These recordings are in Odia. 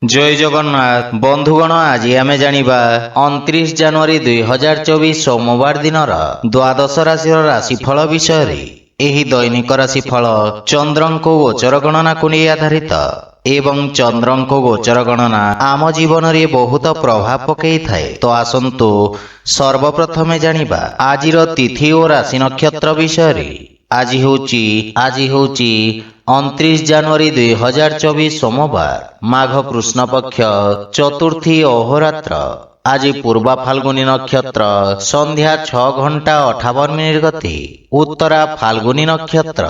জয় জগন্নাথ বন্ধুগণ, আজি আমি জানিবা 29 জানুয়ারি 2024 সোমবার দিনর দ্বাদশ রাশির রাশিফল বিষয়ে। ଏହି ଦୈନିକ ରାଶିଫଳ ଚନ୍ଦ୍ରଙ୍କ ଗୋଚର ଗଣନାକୁ ନେଇ ଆଧାରିତ ଏବଂ ଚନ୍ଦ୍ରଙ୍କ ଗୋଚର ଗଣନା ଆମ ଜୀବନରେ ବହୁତ ପ୍ରଭାବ ପକାଇଥାଏ। ତ ଆସନ୍ତୁ ସର୍ବପ୍ରଥମେ ଜାଣିବା ଆଜିର ତିଥି ଓ ରାଶି ନକ୍ଷତ୍ର ବିଷୟରେ। ଆଜି ହେଉଛି 29 ଜାନୁଆରୀ 2024 সোমবার, ମାଘ କୃଷ୍ଣ ପକ୍ଷ ଚତୁର୍ଥୀ ଅହୋରାତ୍ର। ଆଜି ପୂର୍ବା ଫାଲ୍ଗୁନୀ ନକ୍ଷତ୍ର ସନ୍ଧ୍ୟା 6:58 ଗତି, ଉତ୍ତରା ଫାଲ୍ଗୁନୀ ନକ୍ଷତ୍ର।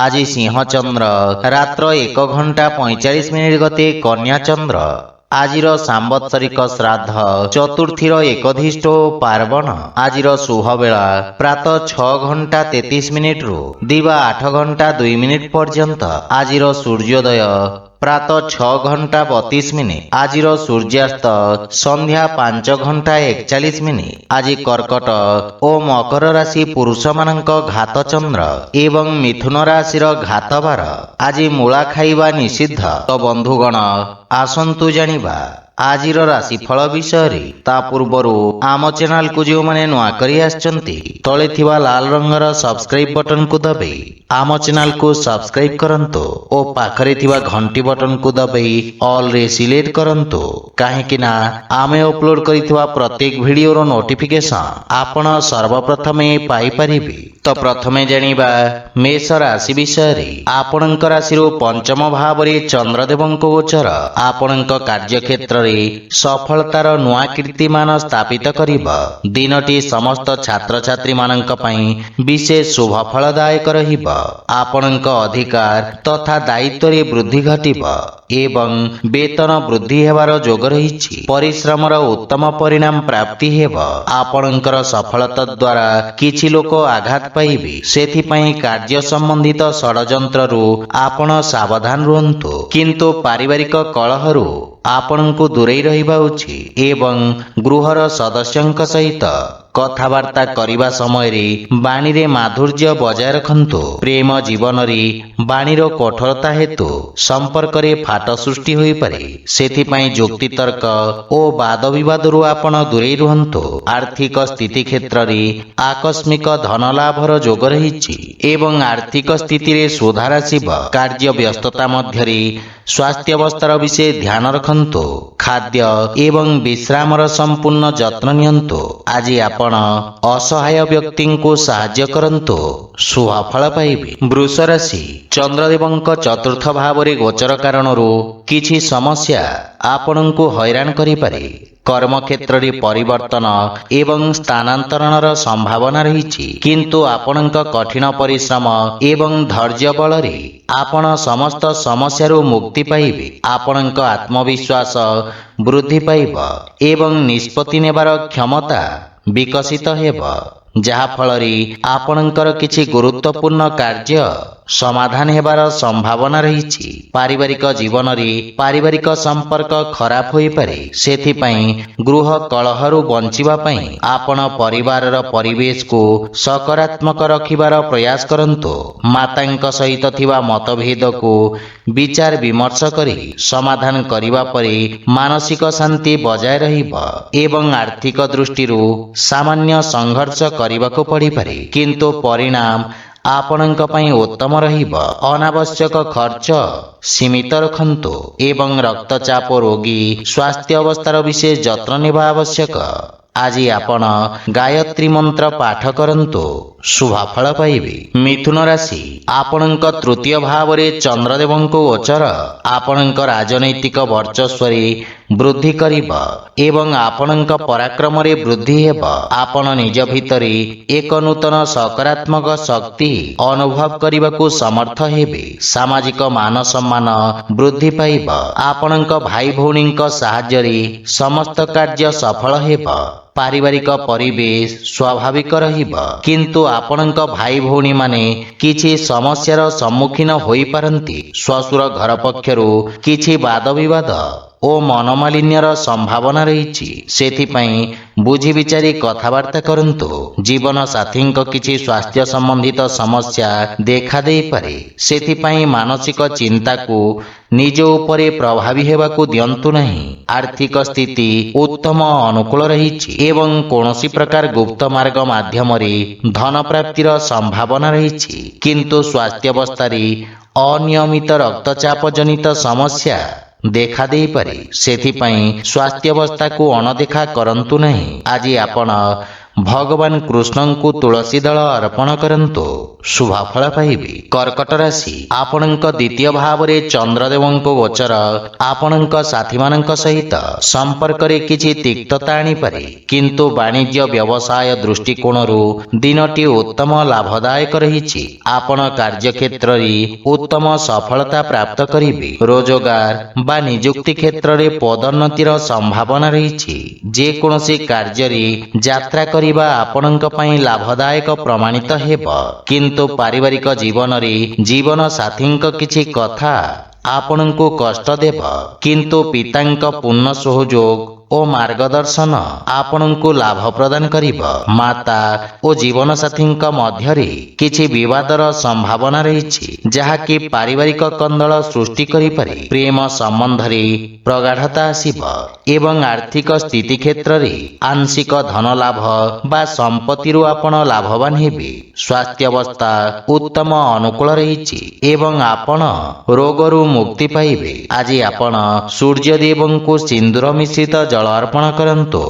ଆଜି ସିଂହ ଚନ୍ଦ୍ର ରାତ୍ର 1:45 ଗତି କନ୍ୟା ଚନ୍ଦ୍ର। ଆଜିର ସାମ୍ବତ୍ସରିକ ଶ୍ରାଦ୍ଧ ଚତୁର୍ଥୀର ଏକଧିଷ୍ଠ ଓ ପାର୍ବଣ। ଆଜିର ଶୁଭ ବେଳା ପ୍ରାତଃ 6:33 ରୁ ଦିବା 8:02 ପର୍ଯ୍ୟନ୍ତ। ଆଜିର ସୂର୍ଯ୍ୟୋଦୟ ପ୍ରାତଃ 6:32। ଆଜିର ସୂର୍ଯ୍ୟାସ୍ତ ସନ୍ଧ୍ୟା 5:41। ଆଜି କର୍କଟ ଓ ମକର ରାଶି ପୁରୁଷମାନଙ୍କ ଘାତ ଚନ୍ଦ୍ର ଏବଂ ମିଥୁନ ରାଶିର ଘାତ ବାର। ଆଜି ମୂଳା ଖାଇବା ନିଷିଦ୍ଧ। ତ ବନ୍ଧୁଗଣ, ଆସନ୍ତୁ ଜାଣିବା ଆଜିର ରାଶିଫଳ ବିଷୟରେ। ତା ପୂର୍ବରୁ ଆମ ଚ୍ୟାନେଲକୁ ଯେଉଁମାନେ ନୂଆ କରି ଆସିଛନ୍ତି, ତଳେ ଥିବା ଲାଲ ରଙ୍ଗର ସବସ୍କ୍ରାଇବ ବଟନକୁ ଦବାଇ ଆମ ଚ୍ୟାନେଲକୁ ସବସ୍କ୍ରାଇବ କରନ୍ତୁ ଓ ପାଖରେ ଥିବା ଘଣ୍ଟି ବଟନକୁ ଦବାଇ ଅଲରେ ସିଲେକ୍ଟ କରନ୍ତୁ, କାହିଁକି ନା ଆମେ ଅପଲୋଡ କରିଥିବା ପ୍ରତ୍ୟେକ ଭିଡିଓର ନୋଟିଫିକେସନ ଆପଣ ସର୍ବପ୍ରଥମେ ପାଇପାରିବେ। ତ ପ୍ରଥମେ ଜାଣିବା ମେଷ ରାଶି ବିଷୟରେ। ଆପଣଙ୍କ ରାଶିରୁ ପଞ୍ଚମ ଭାବରେ ଚନ୍ଦ୍ରଦେବଙ୍କ ଗୋଚର ଆପଣଙ୍କ କାର୍ଯ୍ୟକ୍ଷେତ୍ରରେ ସଫଳତାର ନୂଆ କୀର୍ତ୍ତିମାନ ସ୍ଥାପିତ କରିବ। ଦିନଟି ସମସ୍ତ ଛାତ୍ରଛାତ୍ରୀ ମାନଙ୍କ ପାଇଁ ବିଶେଷ ଶୁଭ ଫଳଦାୟକ ରହିବ। ଆପଣଙ୍କ ଅଧିକାର ତଥା ଦାୟିତ୍ୱରେ ବୃଦ୍ଧି ଘଟିବ ଏବଂ ବେତନ ବୃଦ୍ଧି ହେବାର ଯୋଗ ରହିଛି। ପରିଶ୍ରମର ଉତ୍ତମ ପରିଣାମ ପ୍ରାପ୍ତି ହେବ। ଆପଣଙ୍କର ସଫଳତା ଦ୍ୱାରା କିଛି ଲୋକ ଆଘାତ ପାଇବେ, ସେଥିପାଇଁ କାର୍ଯ୍ୟ ସମ୍ବନ୍ଧିତ ଷଡ଼ଯନ୍ତ୍ରରୁ ଆପଣ ସାବଧାନ ରୁହନ୍ତୁ। କିନ୍ତୁ ପାରିବାରିକ କଳହରୁ ଆପଣଙ୍କୁ ଦୂରେଇ ରହିବା ଉଚିତ ଏବଂ ଗୃହର ସଦସ୍ୟଙ୍କ ସହିତ କଥାବାର୍ତ୍ତା କରିବା ସମୟରେ ବାଣୀରେ ମାଧୁର୍ଯ୍ୟ ବଜାୟ ରଖନ୍ତୁ। ପ୍ରେମ ଜୀବନରେ ବାଣୀର କଠୋରତା ହେତୁ ସମ୍ପର୍କରେ ଫାଟ ସୃଷ୍ଟି ହୋଇପାରେ, ସେଥିପାଇଁ ଯୁକ୍ତିତର୍କ ଓ ବାଦ ବିବାଦରୁ ଆପଣ ଦୂରେଇ ରୁହନ୍ତୁ। ଆର୍ଥିକ ସ୍ଥିତି କ୍ଷେତ୍ରରେ ଆକସ୍ମିକ ଧନ ଲାଭର ଯୋଗ ରହିଛି ଏବଂ ଆର୍ଥିକ ସ୍ଥିତିରେ ସୁଧାର ଆସିବ। କାର୍ଯ୍ୟ ବ୍ୟସ୍ତତା ମଧ୍ୟରେ ସ୍ୱାସ୍ଥ୍ୟାବସ୍ଥାର ବିଷୟ ଧ୍ୟାନ ରଖନ୍ତୁ। ଖାଦ୍ୟ ଏବଂ ବିଶ୍ରାମର ସମ୍ପୂର୍ଣ୍ଣ ଯତ୍ନ ନିଅନ୍ତୁ। ଆଜି ଆପଣ ଅସହାୟ ବ୍ୟକ୍ତିଙ୍କୁ ସାହାଯ୍ୟ କରନ୍ତୁ, ଶୁଭ ଫଳ ପାଇବେ। ବୃଷ ରାଶି। ଚନ୍ଦ୍ରଦେବଙ୍କ ଚତୁର୍ଥ ଭାବରେ ଗୋଚର କାରଣରୁ କିଛି ସମସ୍ୟା ଆପଣଙ୍କୁ ହଇରାଣ କରିପାରେ। କର୍ମକ୍ଷେତ୍ରରେ ପରିବର୍ତ୍ତନ ଏବଂ ସ୍ଥାନାନ୍ତରଣର ସମ୍ଭାବନା ରହିଛି, କିନ୍ତୁ ଆପଣଙ୍କ କଠିନ ପରିଶ୍ରମ ଏବଂ ଧୈର୍ଯ୍ୟ ବଳରେ ଆପଣ ସମସ୍ତ ସମସ୍ୟାରୁ ମୁକ୍ତି ପାଇବେ। ଆପଣଙ୍କ ଆତ୍ମବିଶ୍ୱାସ ବୃଦ୍ଧି ପାଇବ ଏବଂ ନିଷ୍ପତ୍ତି ନେବାର କ୍ଷମତା ବିକଶିତ ହେବ, ଯାହା ଫଳରେ ଆପଣଙ୍କର କିଛି ଗୁରୁତ୍ୱପୂର୍ଣ୍ଣ କାର୍ଯ୍ୟ ସମାଧାନ ହେବାର ସମ୍ଭାବନା ରହିଛି। ପାରିବାରିକ ଜୀବନରେ ପାରିବାରିକ ସମ୍ପର୍କ ଖରାପ ହୋଇପାରେ, ସେଥିପାଇଁ ଗୃହ କଳହରୁ ବଞ୍ଚିବା ପାଇଁ ଆପଣ ପରିବାରର ପରିବେଶକୁ ସକାରାତ୍ମକ ରଖିବାର ପ୍ରୟାସ କରନ୍ତୁ। ମାତାଙ୍କ ସହିତ ଥିବା ମତଭେଦକୁ ବିଚାର ବିମର୍ଶ କରି ସମାଧାନ କରିବା ପରେ ମାନସିକ ଶାନ୍ତି ବଜାୟ ରହିବ ଏବଂ ଆର୍ଥିକ ଦୃଷ୍ଟିରୁ ସାମାନ୍ୟ ସଂଘର୍ଷ କରିବାକୁ ପଡ଼ିପାରେ, କିନ୍ତୁ ପରିଣାମ ଆପଣଙ୍କ ପାଇଁ ଉତ୍ତମ ରହିବ। ଅନାବଶ୍ୟକ ଖର୍ଚ୍ଚ ସୀମିତ ରଖନ୍ତୁ ଏବଂ ରକ୍ତଚାପ ରୋଗୀ ସ୍ୱାସ୍ଥ୍ୟ ଅବସ୍ଥାର ବିଶେଷ ଯତ୍ନ ନେବା ଆବଶ୍ୟକ। ଆଜି ଆପଣ ଗାୟତ୍ରୀ ମନ୍ତ୍ର ପାଠ କରନ୍ତୁ, ଶୁଭ ଫଳ ପାଇବେ। ମିଥୁନ ରାଶି। ଆପଣଙ୍କ ତୃତୀୟ ଭାବରେ ଚନ୍ଦ୍ରଦେବଙ୍କ ଗୋଚର ଆପଣଙ୍କ ରାଜନୈତିକ ବର୍ଚସ୍ୱରେ ବୃଦ୍ଧି କରିବ ଏବଂ ଆପଣଙ୍କ ପରାକ୍ରମରେ ବୃଦ୍ଧି ହେବ। ଆପଣ ନିଜ ଭିତରେ ଏକ ନୂତନ ସକାରାତ୍ମକ ଶକ୍ତି ଅନୁଭବ କରିବାକୁ ସମର୍ଥ ହେବେ। ସାମାଜିକ ମାନ ସମ୍ମାନ ବୃଦ୍ଧି ପାଇବ। ଆପଣଙ୍କ ଭାଇ ଭଉଣୀଙ୍କ ସାହାଯ୍ୟରେ ସମସ୍ତ କାର୍ଯ୍ୟ ସଫଳ ହେବ। ପାରିବାରିକ ପରିବେଶ ସ୍ୱାଭାବିକ ରହିବ, କିନ୍ତୁ ଆପଣଙ୍କ ଭାଇ ଭଉଣୀମାନେ କିଛି ସମସ୍ୟାର ସମ୍ମୁଖୀନ ହୋଇପାରନ୍ତି। ଶ୍ୱଶୁର ଘର ପକ୍ଷରୁ କିଛି ବାଦ ବିବାଦ ଓ ମନମାଳିନ୍ୟର ସମ୍ଭାବନା ରହିଛି। ସେଥିପାଇଁ ବୁଝି ବିଚାରି କଥାବାର୍ତ୍ତା କରନ୍ତୁ। ଜୀବନ ସାଥୀଙ୍କ କିଛି ସ୍ୱାସ୍ଥ୍ୟ ସମ୍ବନ୍ଧିତ ସମସ୍ୟା ଦେଖାଦେଇପାରେ। ସେଥିପାଇଁ ମାନସିକ ଚିନ୍ତାକୁ ନିଜ ଉପରେ ପ୍ରଭାବୀ ହେବାକୁ ଦିଅନ୍ତୁ ନାହିଁ। ଆର୍ଥିକ ସ୍ଥିତି ଉତ୍ତମ ଅନୁକୂଳ ରହିଛି ଏବଂ କୌଣସି ପ୍ରକାର ଗୁପ୍ତ ମାର୍ଗ ମାଧ୍ୟମରେ ଧନ ପ୍ରାପ୍ତିର ସମ୍ଭାବନା ରହିଛି। କିନ୍ତୁ ସ୍ୱାସ୍ଥ୍ୟାବସ୍ଥାରେ ଅନିୟମିତ ରକ୍ତଚାପ ଜନିତ ସମସ୍ୟା ଦେଖାଦେଇପାରେ। ସେଥିପାଇଁ ସ୍ୱାସ୍ଥ୍ୟାବସ୍ଥାକୁ ଅଣଦେଖା କରନ୍ତୁ ନାହିଁ। ଆଜି ଆପଣ ଭଗବାନ କୃଷ୍ଣଙ୍କୁ ତୁଳସୀ ଦଳ ଅର୍ପଣ କରନ୍ତୁ, ଶୁଭଫଳ ପାଇବେ। କର୍କଟ ରାଶି, ଆପଣଙ୍କ ଦ୍ୱିତୀୟ ଭାବରେ ଚନ୍ଦ୍ରଦେବଙ୍କ ଗୋଚର ଆପଣଙ୍କ ସାଥୀମାନଙ୍କ ସହିତ ସମ୍ପର୍କରେ କିଛି ତିକ୍ତତା ଆଣିପାରେ। କିନ୍ତୁ ବାଣିଜ୍ୟ ବ୍ୟବସାୟ ଦୃଷ୍ଟିକୋଣରୁ ଦିନଟି ଉତ୍ତମ ଲାଭଦାୟକ ରହିଛି। ଆପଣ କାର୍ଯ୍ୟକ୍ଷେତ୍ରରେ ଉତ୍ତମ ସଫଳତା ପ୍ରାପ୍ତ କରିବେ। ରୋଜଗାର ବା ନିଯୁକ୍ତି କ୍ଷେତ୍ରରେ ପଦୋନ୍ନତିର ସମ୍ଭାବନା ରହିଛି। ଯେକୌଣସି କାର୍ଯ୍ୟରେ ଯାତ୍ରା କରିବା ଆପଣଙ୍କ ପାଇଁ ଲାଭଦାୟକ ପ୍ରମାଣିତ ହେବ। କିନ୍ତୁ ପାରିବାରିକ ଜୀବନରେ ଜୀବନ ସାଥୀଙ୍କ କିଛି କଥା ଆପଣଙ୍କୁ କଷ୍ଟ ଦେବ। କିନ୍ତୁ ପିତାଙ୍କ ପୂର୍ଣ୍ଣ ସହଯୋଗ ଓ ମାର୍ଗଦର୍ଶନ ଆପଣଙ୍କୁ ଲାଭ ପ୍ରଦାନ କରିବ। ମାତା ଓ ଜୀବନସାଥୀଙ୍କ ମଧ୍ୟରେ କିଛି ବିବାଦର ସମ୍ଭାବନା ରହିଛି, ଯାହାକି ପାରିବାରିକ କନ୍ଦଳ ସୃଷ୍ଟି କରିପାରେ। ପ୍ରେମ ସମ୍ବନ୍ଧରେ ପ୍ରଗାଢ଼ତା ଆସିବ ଏବଂ ଆର୍ଥିକ ସ୍ଥିତି କ୍ଷେତ୍ରରେ ଆଂଶିକ ଧନ ଲାଭ ବା ସମ୍ପତ୍ତିରୁ ଆପଣ ଲାଭବାନ ହେବେ। ସ୍ୱାସ୍ଥ୍ୟାବସ୍ଥା ଉତ୍ତମ ଅନୁକୂଳ ରହିଛି ଏବଂ ଆପଣ ରୋଗରୁ ମୁକ୍ତି ପାଇବେ। ଆଜି ଆପଣ ସୂର୍ଯ୍ୟଦେବଙ୍କୁ ସିନ୍ଦୁର ମିଶ୍ରିତ ଜଳ ଅର୍ପଣ କରନ୍ତୁ,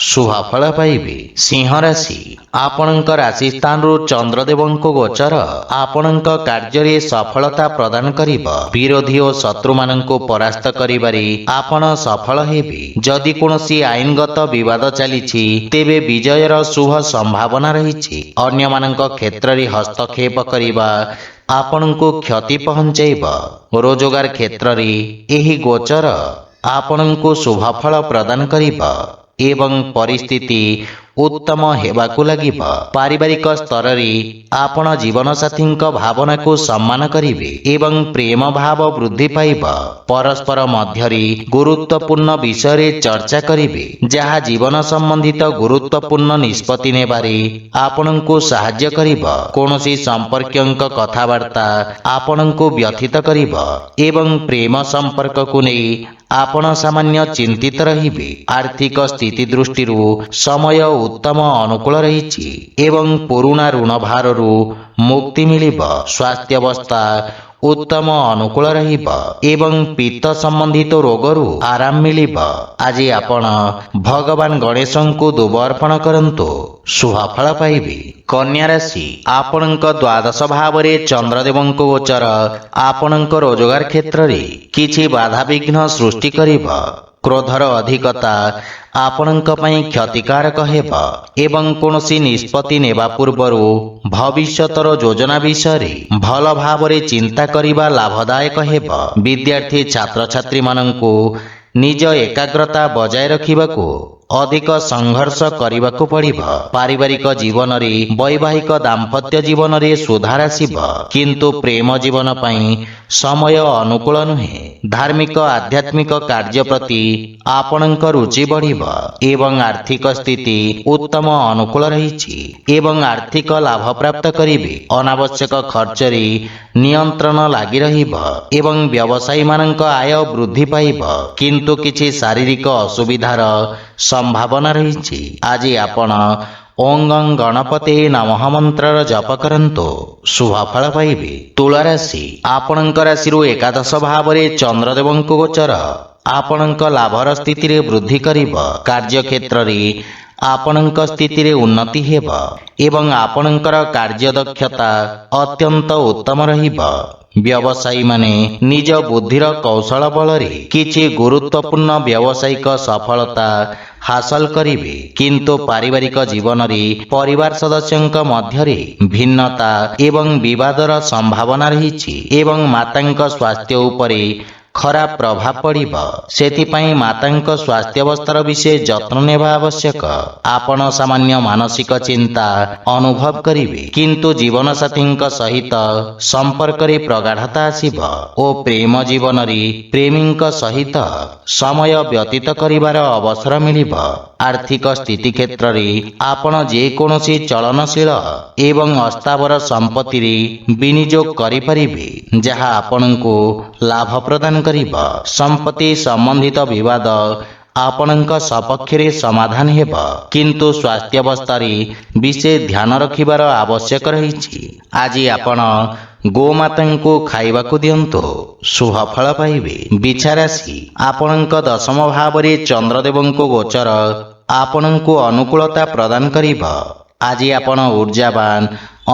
ଶୁଭଫଳ ପାଇବେ। ସିଂହ ରାଶି, ଆପଣଙ୍କ ରାଶି ସ୍ଥାନରୁ ଚନ୍ଦ୍ରଦେବଙ୍କ ଗୋଚର ଆପଣଙ୍କ କାର୍ଯ୍ୟରେ ସଫଳତା ପ୍ରଦାନ କରିବ। ବିରୋଧୀ ଓ ଶତ୍ରୁମାନଙ୍କୁ ପରାସ୍ତ କରିବାରେ ଆପଣ ସଫଳ ହେବେ। ଯଦି କୌଣସି ଆଇନଗତ ବିବାଦ ଚାଲିଛି, ତେବେ ବିଜୟର ଶୁଭ ସମ୍ଭାବନା ରହିଛି। ଅନ୍ୟମାନଙ୍କ କ୍ଷେତ୍ରରେ ହସ୍ତକ୍ଷେପ କରିବା ଆପଣଙ୍କୁ କ୍ଷତି ପହଞ୍ଚାଇବ। ରୋଜଗାର କ୍ଷେତ୍ରରେ ଏହି ଗୋଚର ଆପଣଙ୍କୁ ଶୁଭଫଳ ପ୍ରଦାନ କରିବ ଏବଂ ପରିସ୍ଥିତି ଉତ୍ତମ ହେବାକୁ ଲାଗିବ। ପାରିବାରିକ ସ୍ତରରେ ଆପଣ ଜୀବନସାଥୀଙ୍କ ଭାବନାକୁ ସମ୍ମାନ କରିବେ ଏବଂ ପ୍ରେମ ଭାବ ବୃଦ୍ଧି ପାଇବ। ପରସ୍ପର ମଧ୍ୟରେ ଗୁରୁତ୍ୱପୂର୍ଣ୍ଣ ବିଷୟରେ ଚର୍ଚ୍ଚା କରିବେ, ଯାହା ଜୀବନ ସମ୍ବନ୍ଧିତ ଗୁରୁତ୍ୱପୂର୍ଣ୍ଣ ନିଷ୍ପତ୍ତି ନେବାରେ ଆପଣଙ୍କୁ ସାହାଯ୍ୟ କରିବ। କୌଣସି ସମ୍ପର୍କୀୟଙ୍କ କଥାବାର୍ତ୍ତା ଆପଣଙ୍କୁ ବ୍ୟଥିତ କରିବ ଏବଂ ପ୍ରେମ ସମ୍ପର୍କକୁ ନେଇ ଆପଣ ସାମାନ୍ୟ ଚିନ୍ତିତ ରହିବେ। ଆର୍ଥିକ ସ୍ଥିତି ଦୃଷ୍ଟିରୁ ସମୟ ଉତ୍ତମ ଅନୁକୂଳ ରହିଛି ଏବଂ ପୁରୁଣା ଋଣ ଭାରରୁ ମୁକ୍ତି ମିଳିବ। ସ୍ୱାସ୍ଥ୍ୟାବସ୍ଥା ଉତ୍ତମ ଅନୁକୂଳ ରହିବ ଏବଂ ପିତ୍ତ ସମ୍ବନ୍ଧିତ ରୋଗରୁ ଆରାମ ମିଳିବ। ଆଜି ଆପଣ ଭଗବାନ ଗଣେଶଙ୍କୁ ଦୁବ ଅର୍ପଣ କରନ୍ତୁ, ଶୁଭଫଳ ପାଇବେ। କନ୍ୟା ରାଶି, ଆପଣଙ୍କ ଦ୍ୱାଦଶ ଭାବରେ ଚନ୍ଦ୍ରଦେବଙ୍କ ଗୋଚର ଆପଣଙ୍କ ରୋଜଗାର କ୍ଷେତ୍ରରେ କିଛି ବାଧାବିଘ୍ନ ସୃଷ୍ଟି କରିବ। କ୍ରୋଧର ଅଧିକତା ଆପଣଙ୍କ ପାଇଁ କ୍ଷତିକାରକ ହେବ ଏବଂ କୌଣସି ନିଷ୍ପତ୍ତି ନେବା ପୂର୍ବରୁ ଭବିଷ୍ୟତର ଯୋଜନା ବିଷୟରେ ଭଲ ଭାବରେ ଚିନ୍ତା କରିବା ଲାଭଦାୟକ ହେବ। ବିଦ୍ୟାର୍ଥୀ ଛାତ୍ରଛାତ୍ରୀମାନଙ୍କୁ ନିଜ ଏକାଗ୍ରତା ବଜାୟ ରଖିବାକୁ ଅଧିକ ସଂଘର୍ଷ କରିବାକୁ ପଡ଼ିବ। ପାରିବାରିକ ଜୀବନରେ ବୈବାହିକ ଦାମ୍ପତ୍ୟ ଜୀବନରେ ସୁଧାର ଆସିବ, କିନ୍ତୁ ପ୍ରେମ ଜୀବନ ପାଇଁ ସମୟ ଅନୁକୂଳ ନୁହେଁ। ଧାର୍ମିକ ଆଧ୍ୟାତ୍ମିକ କାର୍ଯ୍ୟ ପ୍ରତି ଆପଣଙ୍କ ରୁଚି ବଢ଼ିବ ଏବଂ ଆର୍ଥିକ ସ୍ଥିତି ଉତ୍ତମ ଅନୁକୂଳ ରହିଛି ଏବଂ ଆର୍ଥିକ ଲାଭ ପ୍ରାପ୍ତ କରିବେ। ଅନାବଶ୍ୟକ ଖର୍ଚ୍ଚରେ ନିୟନ୍ତ୍ରଣ ଲାଗି ରହିବ ଏବଂ ବ୍ୟବସାୟୀମାନଙ୍କ ଆୟ ବୃଦ୍ଧି ପାଇବ, କିନ୍ତୁ କିଛି ଶାରୀରିକ ଅସୁବିଧାର ସମ୍ଭାବନା ରହିଛି। ଆଜି ଆପଣ ଓଁ ଗଣପତେ ନମଃ ମନ୍ତ୍ରର ଜପ କରନ୍ତୁ, ଶୁଭଫଳ ପାଇବେ। ତୁଳା ରାଶି, ଆପଣଙ୍କ ରାଶିରୁ ଏକାଦଶ ଭାବରେ ଚନ୍ଦ୍ରଦେବଙ୍କ ଗୋଚର ଆପଣଙ୍କ ଲାଭର ସ୍ଥିତିରେ ବୃଦ୍ଧି କରିବ। କାର୍ଯ୍ୟକ୍ଷେତ୍ରରେ ଆପଣଙ୍କ ସ୍ଥିତିରେ ଉନ୍ନତି ହେବ ଏବଂ ଆପଣଙ୍କର କାର୍ଯ୍ୟଦକ୍ଷତା ଅତ୍ୟନ୍ତ ଉତ୍ତମ ରହିବ। ବ୍ୟବସାୟୀମାନେ ନିଜ ବୁଦ୍ଧିର କୌଶଳ ବଳରେ କିଛି ଗୁରୁତ୍ୱପୂର୍ଣ୍ଣ ବ୍ୟବସାୟିକ ସଫଳତା ହାସଲ କରିବେ, କିନ୍ତୁ ପାରିବାରିକ ଜୀବନରେ ପରିବାର ସଦସ୍ୟଙ୍କ ମଧ୍ୟରେ ଭିନ୍ନତା ଏବଂ ବିବାଦର ସମ୍ଭାବନା ରହିଛି ଏବଂ ମାତାଙ୍କ ସ୍ୱାସ୍ଥ୍ୟ ଉପରେ ଖରାପ ପ୍ରଭାବ ପଡ଼ିବ। ସେଥିପାଇଁ ମାତାଙ୍କ ସ୍ୱାସ୍ଥ୍ୟାବସ୍ଥାର ବିଷୟ ଯତ୍ନ ନେବା ଆବଶ୍ୟକ। ଆପଣ ସାମାନ୍ୟ ମାନସିକ ଚିନ୍ତା ଅନୁଭବ କରିବେ, କିନ୍ତୁ ଜୀବନସାଥୀଙ୍କ ସହିତ ସମ୍ପର୍କରେ ପ୍ରଗାଢ଼ତା ଆସିବ ଓ ପ୍ରେମ ଜୀବନରେ ପ୍ରେମୀଙ୍କ ସହିତ ସମୟ ବ୍ୟତୀତ କରିବାର ଅବସର ମିଳିବ। ଆର୍ଥିକ ସ୍ଥିତି କ୍ଷେତ୍ରରେ ଆପଣ ଯେକୌଣସି ଚଳନଶୀଳ ଏବଂ ଅସ୍ଥାବର ସମ୍ପତ୍ତିରେ ବିନିଯୋଗ କରିପାରିବେ, ଯାହା ଆପଣଙ୍କୁ ଲାଭ ପ୍ରଦାନ କରିବ। ସମ୍ପତ୍ତି ସମ୍ବନ୍ଧିତ ବିବାଦ ଆପଣଙ୍କ ସପକ୍ଷରେ ସମାଧାନ ହେବ, କିନ୍ତୁ ସ୍ୱାସ୍ଥ୍ୟାବସ୍ଥାରେ ବିଶେଷ ଧ୍ୟାନ ରଖିବାର ଆବଶ୍ୟକ ରହିଛି। ଆଜି ଆପଣ ଗୋମାତାଙ୍କୁ ଖାଇବାକୁ ଦିଅନ୍ତୁ, ଶୁଭ ଫଳ ପାଇବେ। ବିଛାରାଶି ଆପଣଙ୍କ ଦଶମ ଭାବରେ ଚନ୍ଦ୍ରଦେବଙ୍କ ଗୋଚର ଆପଣଙ୍କୁ ଅନୁକୂଳତା ପ୍ରଦାନ କରିବ। ଆଜି ଆପଣ ଊର୍ଜାବାନ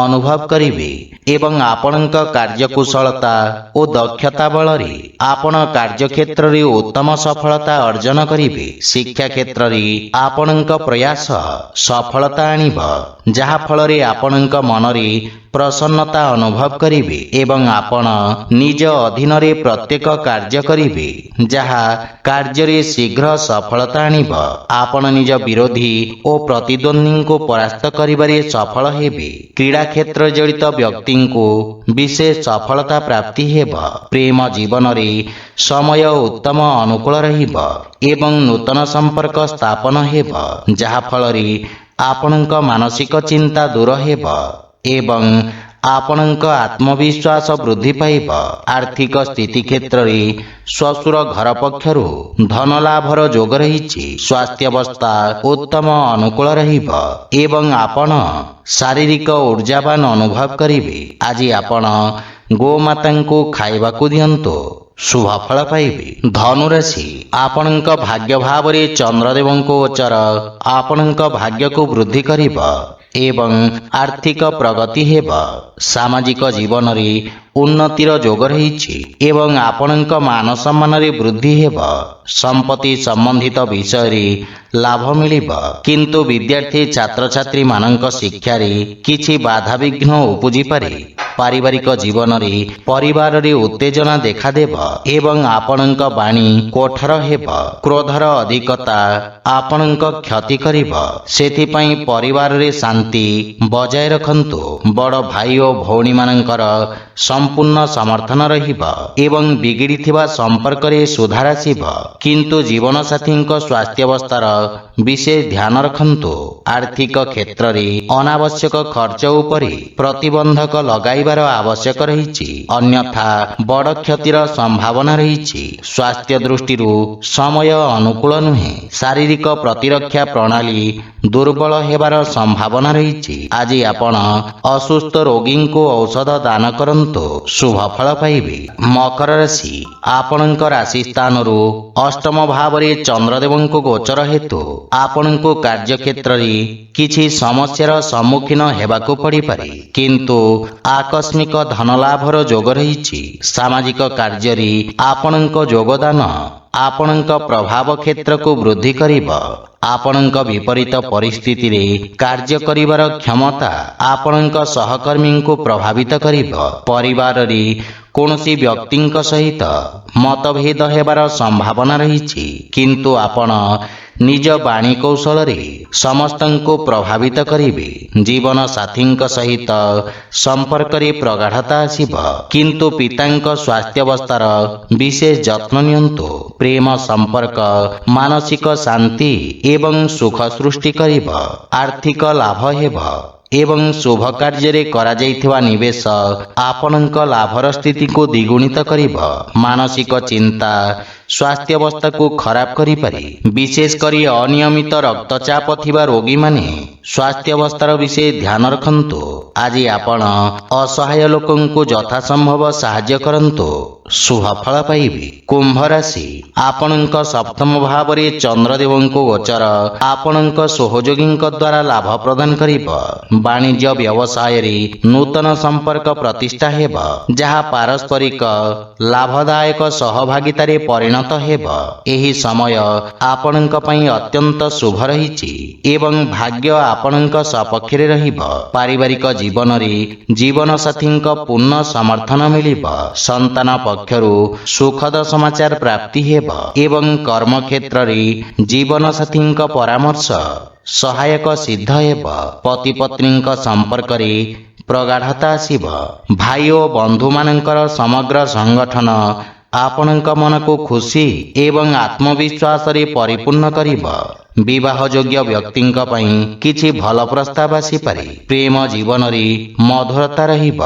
ଅନୁଭବ କରିବେ ଏବଂ ଆପଣଙ୍କ କାର୍ଯ୍ୟକୁଶଳତା ଓ ଦକ୍ଷତା ବଳରେ ଆପଣ କାର୍ଯ୍ୟକ୍ଷେତ୍ରରେ ଉତ୍ତମ ସଫଳତା ଅର୍ଜନ କରିବେ। ଶିକ୍ଷା କ୍ଷେତ୍ରରେ ଆପଣଙ୍କ ପ୍ରୟାସ ସଫଳତା ଆଣିବ, ଯାହା ଫଳରେ ଆପଣଙ୍କ ମନରେ ପ୍ରସନ୍ନତା ଅନୁଭବ କରିବେ ଏବଂ ଆପଣ ନିଜ ଅଧୀନରେ ପ୍ରତ୍ୟେକ କାର୍ଯ୍ୟ କରିବେ, ଯାହା କାର୍ଯ୍ୟରେ ଶୀଘ୍ର ସଫଳତା ଆଣିବ। ଆପଣ ନିଜ ବିରୋଧୀ ଓ ପ୍ରତିଦ୍ୱନ୍ଦ୍ୱୀଙ୍କୁ ପରାସ୍ତ କରିବାରେ ସଫଳ ହେବେ। କ୍ରୀଡ଼ା କ୍ଷେତ୍ର ଜଡ଼ିତ ବ୍ୟକ୍ତିଙ୍କୁ ବିଶେଷ ସଫଳତା ପ୍ରାପ୍ତି ହେବ। ପ୍ରେମ ଜୀବନରେ ସମୟ ଉତ୍ତମ ଅନୁକୂଳ ରହିବ ଏବଂ ନୂତନ ସମ୍ପର୍କ ସ୍ଥାପନ ହେବ, ଯାହା ଫଳରେ ଆପଣଙ୍କ ମାନସିକ ଚିନ୍ତା ଦୂର ହେବ ଏବଂ ଆପଣଙ୍କ ଆତ୍ମବିଶ୍ୱାସ ବୃଦ୍ଧି ପାଇବ। ଆର୍ଥିକ ସ୍ଥିତି କ୍ଷେତ୍ରରେ ଶ୍ୱଶୁର ଘର ପକ୍ଷରୁ ଧନ ଲାଭର ଯୋଗ ରହିଛି। ସ୍ୱାସ୍ଥ୍ୟାବସ୍ଥା ଉତ୍ତମ ଅନୁକୂଳ ରହିବ ଏବଂ ଆପଣ ଶାରୀରିକ ଊର୍ଜାବାନ ଅନୁଭବ କରିବେ। ଆଜି ଆପଣ ଗୋମାତାଙ୍କୁ ଖାଇବାକୁ ଦିଅନ୍ତୁ, ଶୁଭ ଫଳ ପାଇବେ। ଧନୁରାଶି ଆପଣଙ୍କ ଭାଗ୍ୟ ଭାବରେ ଚନ୍ଦ୍ରଦେବଙ୍କ ଗୋଚର ଆପଣଙ୍କ ଭାଗ୍ୟକୁ ବୃଦ୍ଧି କରିବ ଏବଂ ଆର୍ଥିକ ପ୍ରଗତି ହେବ। ସାମାଜିକ ଜୀବନରେ ଉନ୍ନତିର ଯୋଗ ରହିଛି ଏବଂ ଆପଣଙ୍କ ମାନ ସମ୍ମାନରେ ବୃଦ୍ଧି ହେବ। ସମ୍ପତ୍ତି ସମ୍ବନ୍ଧିତ ବିଷୟରେ ଲାଭ ମିଳିବ, କିନ୍ତୁ ବିଦ୍ୟାର୍ଥୀ ଛାତ୍ରଛାତ୍ରୀମାନଙ୍କ ଶିକ୍ଷାରେ କିଛି ବାଧାବିଘ୍ନ ଉପୁଜିପାରେ। ପାରିବାରିକ ଜୀବନରେ ପରିବାରରେ ଉତ୍ତେଜନା ଦେଖାଦେବ ଏବଂ ଆପଣଙ୍କ ବାଣୀ କୋଠର ହେବ। କ୍ରୋଧର ଅଧିକତା ଆପଣଙ୍କ କ୍ଷତି କରିବ, ସେଥିପାଇଁ ପରିବାରରେ ଶାନ୍ତି ବଜାୟ ରଖନ୍ତୁ। ବଡ଼ ଭାଇ ଓ ଭଉଣୀମାନଙ୍କର ସମ୍ପୂର୍ଣ୍ଣ ସମର୍ଥନ ରହିବ ଏବଂ ବିଗିଡ଼ିଥିବା ସମ୍ପର୍କରେ ସୁଧାର ଆସିବ, କିନ୍ତୁ ଜୀବନସାଥୀଙ୍କ ସ୍ୱାସ୍ଥ୍ୟାବସ୍ଥାର ବିଶେଷ ଧ୍ୟାନ ରଖନ୍ତୁ। ଆର୍ଥିକ କ୍ଷେତ୍ରରେ ଅନାବଶ୍ୟକ ଖର୍ଚ୍ଚ ଉପରେ ପ୍ରତିବନ୍ଧକ ଲଗାଇବାର ଆବଶ୍ୟକ ରହିଛି, ଅନ୍ୟଥା ବଡ଼ କ୍ଷତିର ସମ୍ଭାବନା ରହିଛି। ସ୍ୱାସ୍ଥ୍ୟ ଦୃଷ୍ଟିରୁ ସମୟ ଅନୁକୂଳ ନୁହେଁ। ଶାରୀରିକ ପ୍ରତିରକ୍ଷା ପ୍ରଣାଳୀ ଦୁର୍ବଳ ହେବାର ସମ୍ଭାବନା ରହିଛି। ଆଜି ଆପଣ ଅସୁସ୍ଥ ରୋଗୀଙ୍କୁ ଔଷଧ ଦାନ କରନ୍ତୁ, ଶୁଭ ଫଳ ପାଇବେ। ମକର ରାଶି ଆପଣଙ୍କ ରାଶି ସ୍ଥାନରୁ ଅଷ୍ଟମ ଭାବରେ ଚନ୍ଦ୍ରଦେବଙ୍କ ଗୋଚର ହେତୁ ଆପଣଙ୍କୁ କାର୍ଯ୍ୟକ୍ଷେତ୍ରରେ କିଛି ସମସ୍ୟାର ସମ୍ମୁଖୀନ ହେବାକୁ ପଡ଼ିପାରେ, କିନ୍ତୁ ଆକସ୍ମିକ ଧନଲାଭର ଯୋଗ ରହିଛି। ସାମାଜିକ କାର୍ଯ୍ୟରେ ଆପଣଙ୍କ ଯୋଗଦାନ ଆପଣଙ୍କ ପ୍ରଭାବ କ୍ଷେତ୍ରକୁ ବୃଦ୍ଧି କରିବ। ଆପଣଙ୍କ ବିପରୀତ ପରିସ୍ଥିତିରେ କାର୍ଯ୍ୟ କରିବାର କ୍ଷମତା ଆପଣଙ୍କ ସହକର୍ମୀଙ୍କୁ ପ୍ରଭାବିତ କରିବ। ପରିବାରରେ କୌଣସି ବ୍ୟକ୍ତିଙ୍କ ସହିତ ମତଭେଦ ହେବାର ସମ୍ଭାବନା ରହିଛି, କିନ୍ତୁ ଆପଣ ନିଜ ବାଣୀ କୌଶଳରେ ସମସ୍ତଙ୍କୁ ପ୍ରଭାବିତ କରିବେ। ଜୀବନ ସାଥୀଙ୍କ ସହିତ ସମ୍ପର୍କରେ ପ୍ରଗାଢ଼ତା ଆସିବ, କିନ୍ତୁ ପିତାଙ୍କ ସ୍ୱାସ୍ଥ୍ୟାବସ୍ଥାର ବିଶେଷ ଯତ୍ନ ନିଅନ୍ତୁ। ପ୍ରେମ ସମ୍ପର୍କ ମାନସିକ ଶାନ୍ତି ଏବଂ ସୁଖ ସୃଷ୍ଟି କରିବ। ଆର୍ଥିକ ଲାଭ ହେବ ଏବଂ ଶୁଭ କାର୍ଯ୍ୟରେ କରାଯାଇଥିବା ନିବେଶ ଆପଣଙ୍କ ଲାଭର ସ୍ଥିତିକୁ ଦ୍ୱିଗୁଣିତ କରିବ। ମାନସିକ ଚିନ୍ତା ସ୍ୱାସ୍ଥ୍ୟାବସ୍ଥାକୁ ଖରାପ କରିପାରେ, ବିଶେଷ କରି ଅନିୟମିତ ରକ୍ତଚାପ ଥିବା ରୋଗୀମାନେ ସ୍ୱାସ୍ଥ୍ୟାବସ୍ଥାର ବିଷୟ ଧ୍ୟାନ ରଖନ୍ତୁ। ଆଜି ଆପଣ ଅସହାୟ ଲୋକଙ୍କୁ ଯଥାସମ୍ଭବ ସାହାଯ୍ୟ କରନ୍ତୁ, ଶୁଭ ଫଳ ପାଇବେ। କୁମ୍ଭ ରାଶି ଆପଣଙ୍କ ସପ୍ତମ ଭାବରେ ଚନ୍ଦ୍ରଦେବଙ୍କ ଗୋଚର ଆପଣଙ୍କ ସହଯୋଗୀଙ୍କ ଦ୍ୱାରା ଲାଭ ପ୍ରଦାନ କରିବ। ବାଣିଜ୍ୟ ବ୍ୟବସାୟରେ ନୂତନ ସମ୍ପର୍କ ପ୍ରତିଷ୍ଠା ହେବ, ଯାହା ପାରସ୍ପରିକ ଲାଭଦାୟକ ସହଭାଗିତାରେ ପରିଣତ ହେବ। ଏହି ସମୟ ଆପଣଙ୍କ ପାଇଁ ଅତ୍ୟନ୍ତ ଶୁଭ ରହିଛି ଏବଂ ଭାଗ୍ୟ ଆପଣଙ୍କ ସପକ୍ଷରେ ରହିବ। ପାରିବାରିକ ଜୀବନରେ ଜୀବନସାଥୀଙ୍କ ପୂର୍ଣ୍ଣ ସମର୍ଥନ ମିଳିବ। ସନ୍ତାନ ପକ୍ଷରୁ ସୁଖଦ ସମାଚାର ପ୍ରାପ୍ତି ହେବ ଏବଂ କର୍ମକ୍ଷେତ୍ରରେ ଜୀବନସାଥୀଙ୍କ ପରାମର୍ଶ ସହାୟକ ସିଦ୍ଧ ହେବ। ପତି ପତ୍ନୀଙ୍କ ସମ୍ପର୍କରେ ପ୍ରଗାଢ଼ତା ଆସିବ। ଭାଇ ଓ ବନ୍ଧୁମାନଙ୍କର ସମଗ୍ର ସଂଗଠନ ଆପଣଙ୍କ ମନକୁ ଖୁସି ଏବଂ ଆତ୍ମବିଶ୍ୱାସରେ ପରିପୂର୍ଣ୍ଣ କରିବ। ବିବାହ ଯୋଗ୍ୟ ବ୍ୟକ୍ତିଙ୍କ ପାଇଁ କିଛି ଭଲ ପ୍ରସ୍ତାବ ଆସିପାରେ। ପ୍ରେମ ଜୀବନରେ ମଧୁରତା ରହିବ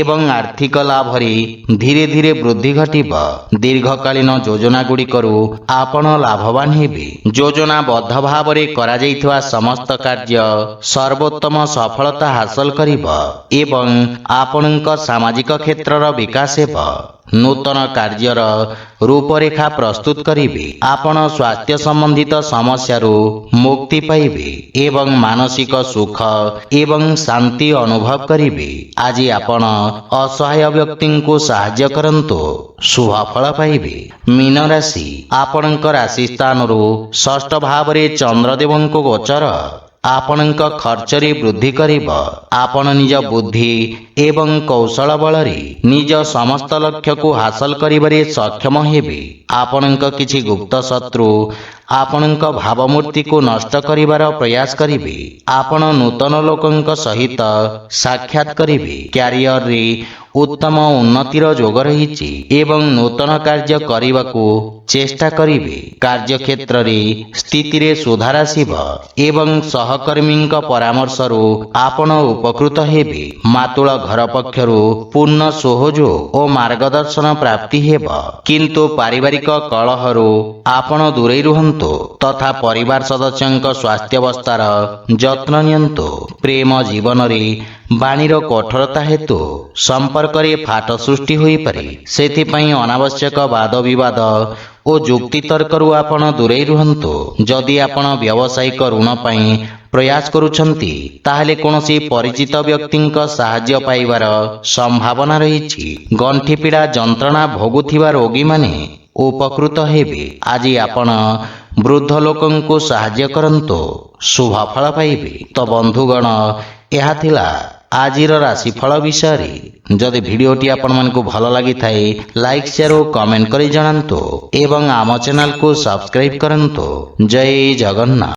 ଏବଂ ଆର୍ଥିକ ଲାଭରେ ଧୀରେ ଧୀରେ ବୃଦ୍ଧି ଘଟିବ। ଦୀର୍ଘକାଳୀନ ଯୋଜନା ଗୁଡ଼ିକରୁ ଆପଣ ଲାଭବାନ ହେବେ। ଯୋଜନାବଦ୍ଧ ଭାବରେ କରାଯାଇଥିବା ସମସ୍ତ କାର୍ଯ୍ୟ ସର୍ବୋତ୍ତମ ସଫଳତା ହାସଲ କରିବ ଏବଂ ଆପଣଙ୍କ ସାମାଜିକ କ୍ଷେତ୍ରର ବିକାଶ ହେବ। ନୂତନ କାର୍ଯ୍ୟର ରୂପରେଖା ପ୍ରସ୍ତୁତ କରିବେ। ଆପଣ ସ୍ୱାସ୍ଥ୍ୟ ସମ୍ବନ୍ଧିତ ସମସ୍ୟାରୁ ମୁକ୍ତି ପାଇବେ ଏବଂ ମାନସିକ ସୁଖ ଏବଂ ଶାନ୍ତି ଅନୁଭବ କରିବେ। ଆଜି ଆପଣ ଅସହାୟ ବ୍ୟକ୍ତିଙ୍କୁ ସାହାଯ୍ୟ କରନ୍ତୁ, ଶୁଭ ଫଳ ପାଇବେ। ମୀନ ରାଶି, ଆପଣଙ୍କ ରାଶି ସ୍ଥାନରୁ ଷଷ୍ଠ ଭାବରେ ଚନ୍ଦ୍ରଦେବଙ୍କ ଗୋଚର ଆପଣଙ୍କ ଖର୍ଚ୍ଚରେ ବୃଦ୍ଧି କରିବ। ଆପଣ ନିଜ ବୁଦ୍ଧି ଏବଂ କୌଶଳ ବଳରେ ନିଜ ସମସ୍ତ ଲକ୍ଷ୍ୟକୁ ହାସଲ କରିବାରେ ସକ୍ଷମ ହେବେ। ଆପଣଙ୍କ କିଛି ଗୁପ୍ତ ଶତ୍ରୁ ଆପଣଙ୍କ ଭାବମୂର୍ତ୍ତିକୁ ନଷ୍ଟ କରିବାର ପ୍ରୟାସ କରିବେ। ଆପଣ ନୂତନ ଲୋକଙ୍କ ସହିତ ସାକ୍ଷାତ କରିବେ। କ୍ୟାରିୟରରେ ଉତ୍ତମ ଉନ୍ନତିର ଯୋଗ ରହିଛି ଏବଂ ନୂତନ କାର୍ଯ୍ୟ କରିବାକୁ ଚେଷ୍ଟା କରିବେ। କାର୍ଯ୍ୟକ୍ଷେତ୍ରରେ ସ୍ଥିତିରେ ସୁଧାର ଆସିବ ଏବଂ ସହକର୍ମୀଙ୍କ ପରାମର୍ଶରୁ ଆପଣ ଉପକୃତ ହେବେ। ମାତୃଳ ଘର ପକ୍ଷରୁ ପୂର୍ଣ୍ଣ ସହଯୋଗ ଓ ମାର୍ଗଦର୍ଶନ ପ୍ରାପ୍ତି ହେବ, କିନ୍ତୁ ପାରିବାରିକ କଳହରୁ ଆପଣ ଦୂରେଇ ରୁହନ୍ତୁ ତଥା ପରିବାର ସଦସ୍ୟଙ୍କ ସ୍ୱାସ୍ଥ୍ୟାବସ୍ଥାର ଯତ୍ନ ନିଅନ୍ତୁ। ପ୍ରେମ ଜୀବନରେ ବାଣୀର କଠୋରତା ହେତୁ ସମ୍ପର୍କରେ ଫାଟ ସୃଷ୍ଟି ହୋଇପାରେ। ସେଥିପାଇଁ ଅନାବଶ୍ୟକ ବାଦ ବିବାଦ ଓ ଯୁକ୍ତିତର୍କରୁ ଆପଣ ଦୂରେଇ ରୁହନ୍ତୁ। ଯଦି ଆପଣ ବ୍ୟବସାୟିକ ଋଣ ପାଇଁ ପ୍ରୟାସ କରୁଛନ୍ତି ତାହେଲେ କୌଣସି ପରିଚିତ ବ୍ୟକ୍ତିଙ୍କ ସାହାଯ୍ୟ ପାଇବାର ସମ୍ଭାବନା ରହିଛି। ଗଣ୍ଠି ପୀଡ଼ା ଯନ୍ତ୍ରଣା ଭୋଗୁଥିବା ରୋଗୀମାନେ ଉପକୃତ ହେବେ। ଆଜି ଆପଣ ବୃଦ୍ଧ ଲୋକଙ୍କୁ ସାହାଯ୍ୟ କରନ୍ତୁ, ଶୁଭ ଫଳ ପାଇବେ। ତ ବନ୍ଧୁଗଣ, ଏହା ଥିଲା ଆଜିର ରାଶିଫଳ ବିଷୟରେ। ଯଦି ଭିଡ଼ିଓଟି ଆପଣମାନଙ୍କୁ ଭଲ ଲାଗିଥାଏ ଲାଇକ୍, ସେୟାର ଓ କମେଣ୍ଟ କରି ଜଣାନ୍ତୁ ଏବଂ ଆମ ଚ୍ୟାନେଲକୁ ସବସ୍କ୍ରାଇବ୍ କରନ୍ତୁ। ଜୟ ଜଗନ୍ନାଥ।